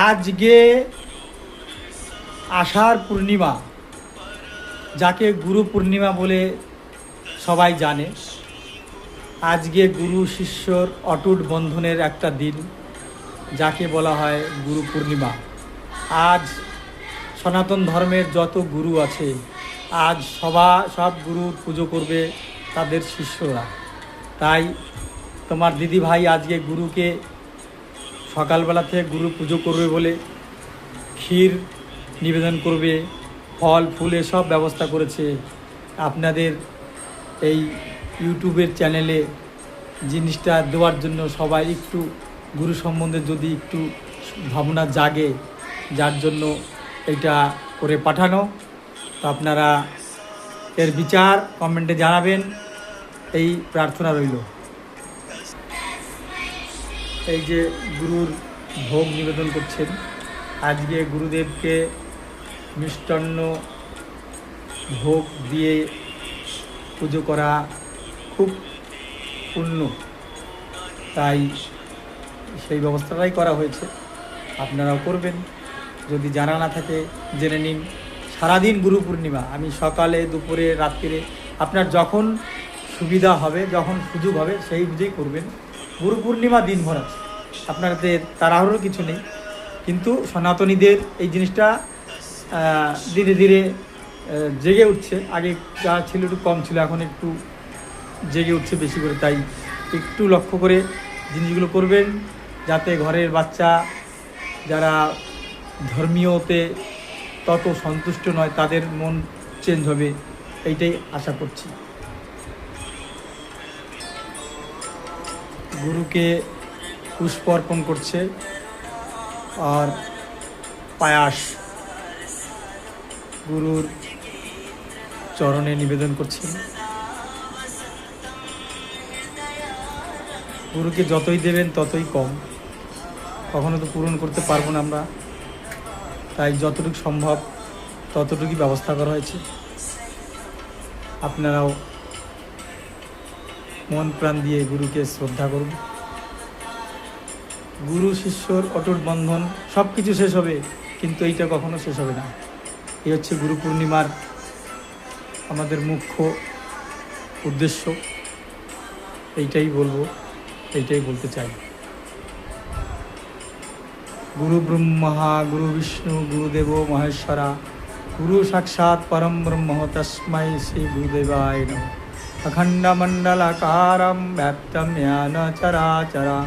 আজকে আষাঢ় পূর্ণিমা, যাকে গুরু পূর্ণিমা বলে সবাই জানে। আজকে গুরু শিষ্যর অটুট বন্ধনের একটা দিন, যাকে বলা হয় গুরু পূর্ণিমা। আজ সনাতন ধর্মের যত গুরু আছে, আজ সব গুরুর পুজো করবে তাদের শিষ্যরা। তাই তোমার দিদি ভাই আজকে গুরুকে সকালবেলা থেকে গুরু পুজো করবে বলে ক্ষীর নিবেদন করবে, ফল ফুল এসব ব্যবস্থা করেছে। আপনাদের এই ইউটিউবের চ্যানেলে জিনিসটা দেওয়ার জন্য সবাই একটু গুরু সম্বন্ধে যদি একটু ভাবনা জাগে, যার জন্য এটা করে পাঠানো। তো আপনারা এর বিচার কমেন্টে জানাবেন, এই প্রার্থনা রইল। এই যে গুরুর ভোগ নিবেদন করছেন, আজকে গুরুদেবকে মিষ্টান্ন ভোগ দিয়ে পুজো করা খুব পুণ্য, তাই সেই ব্যবস্থাটাই করা হয়েছে। আপনারাও করবেন, যদি জানা না থাকে জেনে নিন। সারাদিন গুরু পূর্ণিমা, আমি সকালে দুপুরে রাত্রিরে আপনার যখন সুবিধা হবে, যখন সুযোগ হবে সেই বুঝেই করবেন। গুরু পূর্ণিমা দিনভর আছে, আপনাদের তাড়াহুড়োর কিছু নেই। কিন্তু সনাতনীদের এই জিনিসটা ধীরে ধীরে জেগে উঠছে। আগে যা ছিল একটু কম ছিল, এখন একটু জেগে উঠছে বেশি করে। তাই একটু লক্ষ্য করে জিনিসগুলো করবেন, যাতে ঘরের বাচ্চা যারা ধর্মীয়তে তত সন্তুষ্ট নয় তাদের মন চেঞ্জ হবে, এইটাই আশা করছি। গুরুকে পুষ্প অর্পণ করছে আর পায়াস গুরুর চরণে নিবেদন করছেন। গুরুকে যতই দেবেন ততই কম, কখনো তো পূরণ করতে পারবো না আমরা। তাই যতটুকু সম্ভব ততটুকুই ব্যবস্থা করা হয়েছে। আপনারাও মন প্রাণ দিয়ে গুরুকে শ্রদ্ধা করুন। গুরু শিষ্যর অটুট বন্ধন, সব কিছু শেষ হবে, কিন্তু এইটা কখনো শেষ হবে না। এই হচ্ছে গুরু পূর্ণিমার আমাদের মুখ্য উদ্দেশ্য। এইটাই বলবো, এইটাই বলতে চাই। গুরু ব্রহ্মা গুরু বিষ্ণু গুরুদেব মহেশ্বরা, গুরু সাক্ষাৎ পরম ব্রহ্ম তস্मै শ্রী গুরুদেবায় নমঃ। অখণ্ডমণ্ডলাকারं ব্যপ্তং জ্ঞান চরাচরা